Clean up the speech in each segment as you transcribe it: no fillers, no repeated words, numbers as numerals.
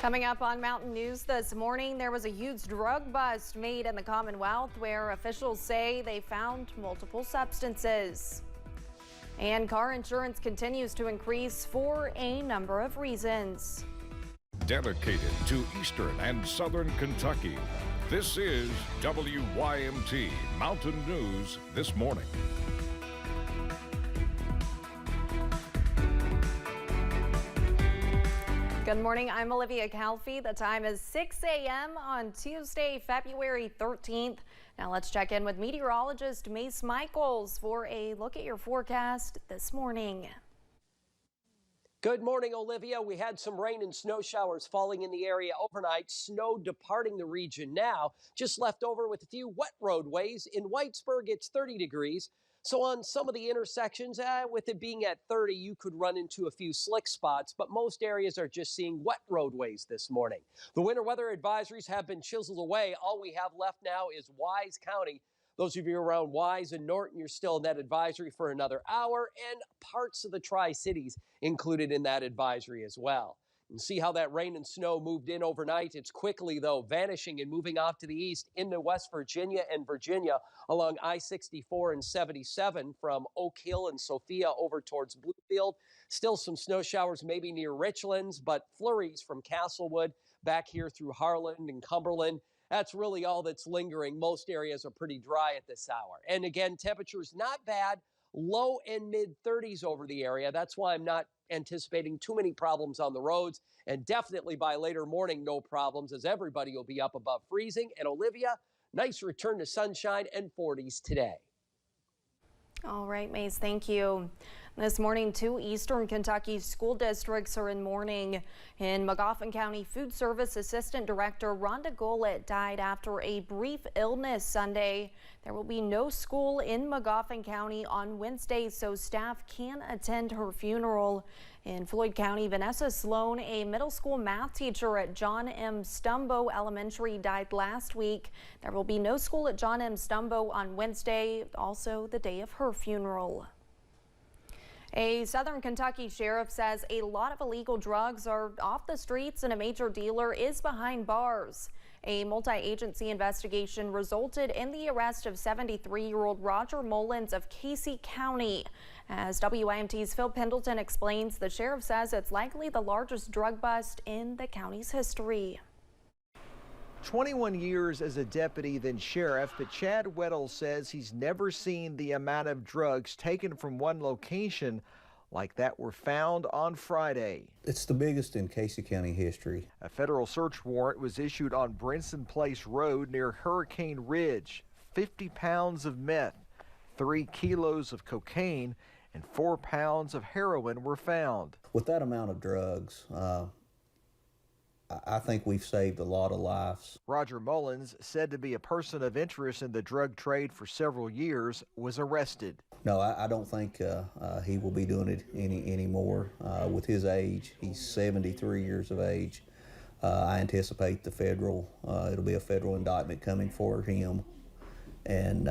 Coming up on Mountain News this morning, there was a huge drug bust made in the Commonwealth where officials say they found multiple substances. And car insurance continues to increase for a number of reasons. Dedicated to Eastern and Southern Kentucky, this is WYMT Mountain News this morning. Good morning, I'm Olivia Calfee. The time is 6 a.m. on Tuesday, February 13th. Now let's check in with meteorologist Mace Michaels for a look at your forecast this morning. Good morning, Olivia. We had some rain and snow showers falling in the area overnight. Snow departing the region now, just left over with a few wet roadways. In Whitesburg, it's 30 degrees. So on some of the intersections, with it being at 30, you could run into a few slick spots, but most areas are just seeing wet roadways this morning. The winter weather advisories have been chiseled away. All we have left now is Wise County. Those of you around Wise and Norton, you're still in that advisory for another hour, and parts of the Tri-Cities included in that advisory as well. And see how that rain and snow moved in overnight. It's quickly, though, vanishing and moving off to the east into West Virginia and Virginia along I-64 and 77 from Oak Hill and Sophia over towards Bluefield. Still some snow showers maybe near Richlands, but flurries from Castlewood back here through Harlan and Cumberland. That's really all that's lingering. Most areas are pretty dry at this hour. And again, temperatures not bad, low and mid 30s over the area. That's why I'm not anticipating too many problems on the roads, and definitely by later morning, no problems, as everybody will be up above freezing. And Olivia, nice return to sunshine and 40s today. All right, Mace, thank you. This morning, 2 Eastern Kentucky school districts are in mourning. In Magoffin County, Food Service Assistant Director Rhonda Gollett died after a brief illness Sunday. There will be no school in Magoffin County on Wednesday, so staff can attend her funeral. In Floyd County, Vanessa Sloan, a middle school math teacher at John M. Stumbo Elementary, died last week. There will be no school at John M. Stumbo on Wednesday, also the day of her funeral. A Southern Kentucky sheriff says a lot of illegal drugs are off the streets and a major dealer is behind bars. A multi-agency investigation resulted in the arrest of 73-year-old Roger Mullins of Casey County. As WYMT's Phil Pendleton explains, the sheriff says it's likely the largest drug bust in the county's history. 21 years as a deputy, then sheriff, but Chad Weddle says he's never seen the amount of drugs taken from one location like that were found on Friday. It's the biggest in Casey County history. A federal search warrant was issued on Brinson Place Road near Hurricane Ridge. 50 pounds of meth, 3 kilos of cocaine, and 4 pounds of heroin were found. With that amount of drugs, I think we've saved a lot of lives. Roger Mullins, said to be a person of interest in the drug trade for several years, was arrested. No, I don't think he will be doing it anymore. With his age, he's 73 years of age. I anticipate it'll be a federal indictment coming for him, and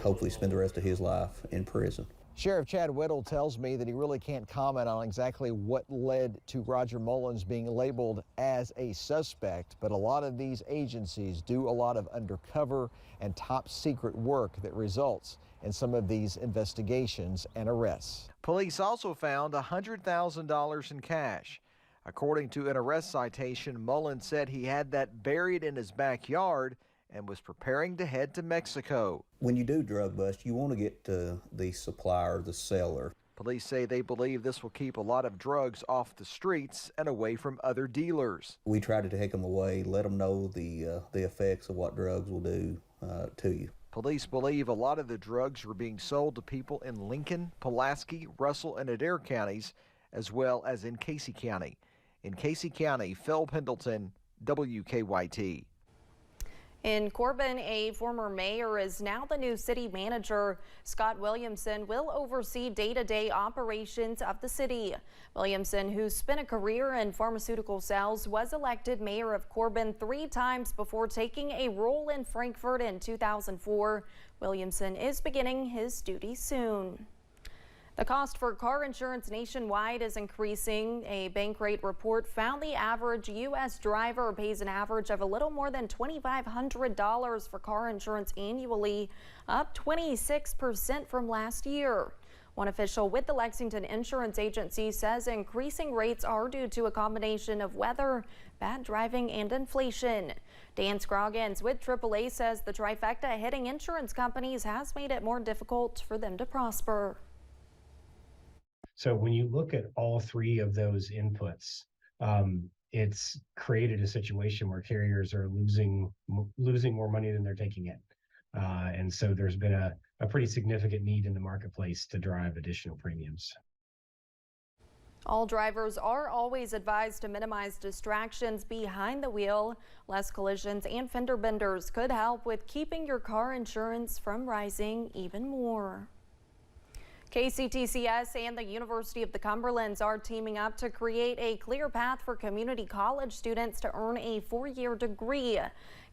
hopefully spend the rest of his life in prison. Sheriff Chad Weddle tells me that he really can't comment on exactly what led to Roger Mullins being labeled as a suspect, but a lot of these agencies do a lot of undercover and top secret work that results in some of these investigations and arrests. Police also found $100,000 in cash. According to an arrest citation, Mullins said he had that buried in his backyard and was preparing to head to Mexico. When you do drug bust, you want to get to the supplier, the seller. Police say they believe this will keep a lot of drugs off the streets and away from other dealers. We try to take them away, let them know the effects of what drugs will do to you. Police believe a lot of the drugs were being sold to people in Lincoln, Pulaski, Russell, and Adair counties, as well as in Casey County. In Casey County, Phil Pendleton, WKYT. In Corbin, a former mayor is now the new city manager. Scott Williamson will oversee day-to-day operations of the city. Williamson, who spent a career in pharmaceutical sales, was elected mayor of Corbin 3 times before taking a role in Frankfort in 2004. Williamson is beginning his duties soon. The cost for car insurance nationwide is increasing. A Bankrate report found the average U.S. driver pays an average of a little more than $2,500 for car insurance annually, up 26% from last year. One official with the Lexington Insurance Agency says increasing rates are due to a combination of weather, bad driving, and inflation. Dan Scroggins with AAA says the trifecta hitting insurance companies has made it more difficult for them to prosper. So when you look at all three of those inputs, it's created a situation where carriers are losing more money than they're taking in. And so there's been a pretty significant need in the marketplace to drive additional premiums. All drivers are always advised to minimize distractions behind the wheel. Less collisions and fender benders could help with keeping your car insurance from rising even more. KCTCS and the University of the Cumberlands are teaming up to create a clear path for community college students to earn a 4-year degree.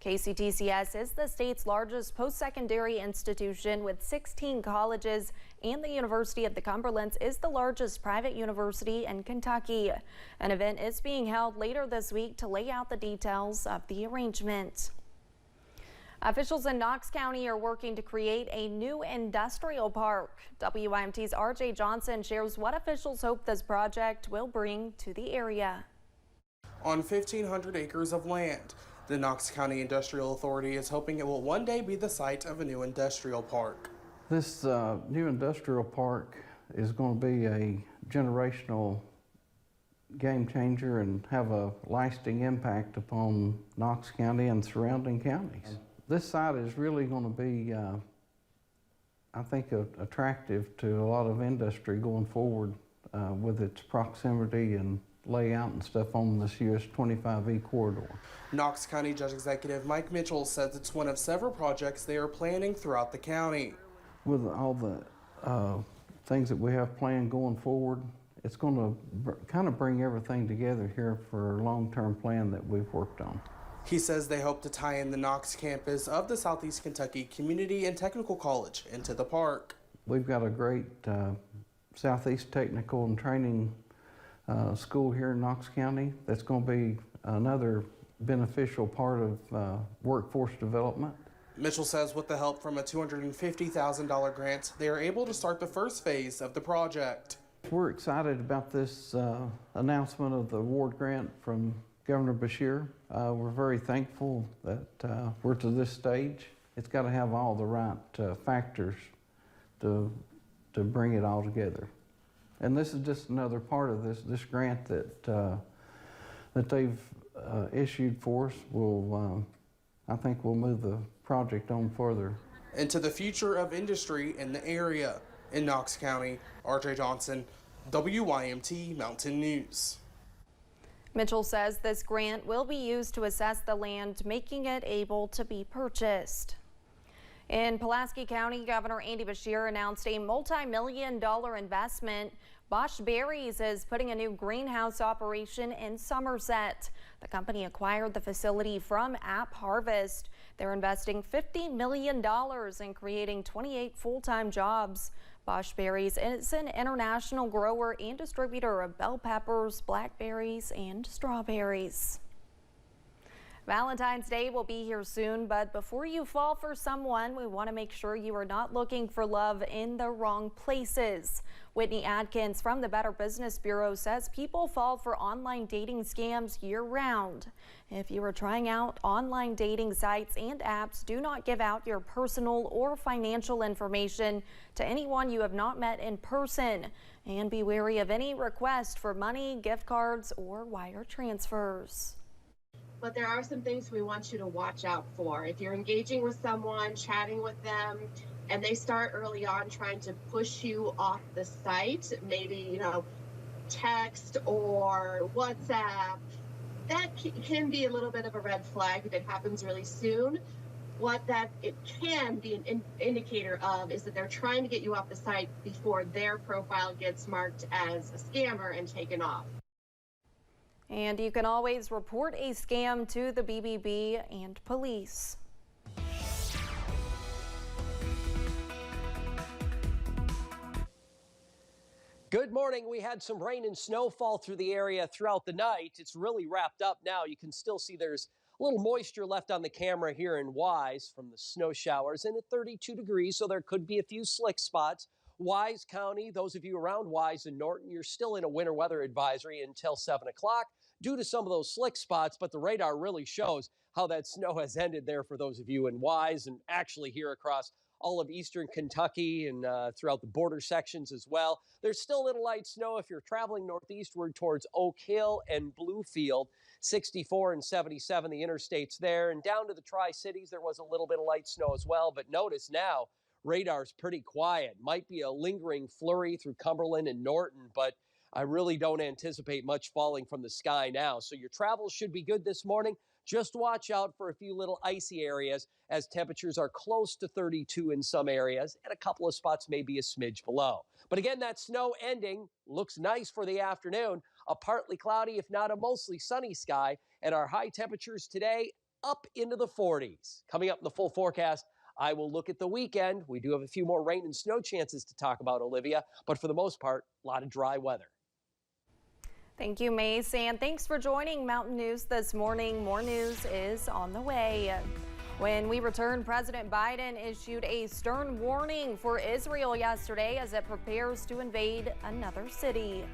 KCTCS is the state's largest post-secondary institution with 16 colleges, and the University of the Cumberlands is the largest private university in Kentucky. An event is being held later this week to lay out the details of the arrangement. Officials in Knox County are working to create a new industrial park. WYMT's RJ Johnson shares what officials hope this project will bring to the area. On 1,500 acres of land, the Knox County Industrial Authority is hoping it will one day be the site of a new industrial park. This new industrial park is going to be a generational game changer and have a lasting impact upon Knox County and surrounding counties. This site is really going to be, I think, attractive to a lot of industry going forward with its proximity and layout and stuff on this US 25E corridor. Knox County Judge Executive Mike Mitchell says it's one of several projects they are planning throughout the county. With all the things that we have planned going forward, it's going to kind of bring everything together here for a long-term plan that we've worked on. He says they hope to tie in the Knox campus of the Southeast Kentucky Community and Technical College into the park. We've got a great Southeast Technical and Training school here in Knox County that's going to be another beneficial part of workforce development. Mitchell says with the help from a $250,000 grant, they are able to start the first phase of the project. We're excited about this announcement of the award grant from Governor Beshear. We're very thankful that we're to this stage. It's got to have all the right factors to bring it all together. And this is just another part of this grant that they've issued for us. I think we'll move the project on further. Into the future of industry in the area. In Knox County, RJ Johnson, WYMT Mountain News. Mitchell says this grant will be used to assess the land, making it able to be purchased. In Pulaski County, Governor Andy Beshear announced a multi-million-dollar investment. Bosch Berries is putting a new greenhouse operation in Somerset. The company acquired the facility from App Harvest. They're investing $50 million in creating 28 full-time jobs. Bosch Berries is an international grower and distributor of bell peppers, blackberries, and strawberries. Valentine's Day will be here soon, but before you fall for someone, we want to make sure you are not looking for love in the wrong places. Whitney Adkins from the Better Business Bureau says people fall for online dating scams year-round. If you are trying out online dating sites and apps, do not give out your personal or financial information to anyone you have not met in person. And be wary of any request for money, gift cards, or wire transfers. But there are some things we want you to watch out for. If you're engaging with someone, chatting with them, and they start early on trying to push you off the site, maybe, text or WhatsApp, that can be a little bit of a red flag if it happens really soon. What it can be an indicator of is that they're trying to get you off the site before their profile gets marked as a scammer and taken off. And you can always report a scam to the BBB and police. Good morning. We had some rain and snow fall through the area throughout the night. It's really wrapped up now. You can still see there's a little moisture left on the camera here in Wise from the snow showers, and at 32 degrees, so there could be a few slick spots. Wise County, those of you around Wise and Norton, you're still in a winter weather advisory until 7 o'clock due to some of those slick spots, but the radar really shows how that snow has ended there for those of you in Wise and actually here across all of eastern Kentucky and throughout the border sections as well. There's still a little light snow if you're traveling northeastward towards Oak Hill and Bluefield. 64 and 77, the interstates there. And down to the Tri-Cities, there was a little bit of light snow as well. But notice now, radar's pretty quiet. Might be a lingering flurry through Cumberland and Norton, but I really don't anticipate much falling from the sky now. So your travels should be good this morning. Just watch out for a few little icy areas as temperatures are close to 32 in some areas and a couple of spots may be a smidge below. But again, that snow ending looks nice for the afternoon. A partly cloudy, if not a mostly sunny sky, and our high temperatures today up into the 40s. Coming up in the full forecast, I will look at the weekend. We do have a few more rain and snow chances to talk about, Olivia, but for the most part, a lot of dry weather. Thank you, Mace, and thanks for joining Mountain News this morning. More news is on the way. When we return, President Biden issued a stern warning for Israel yesterday as it prepares to invade another city.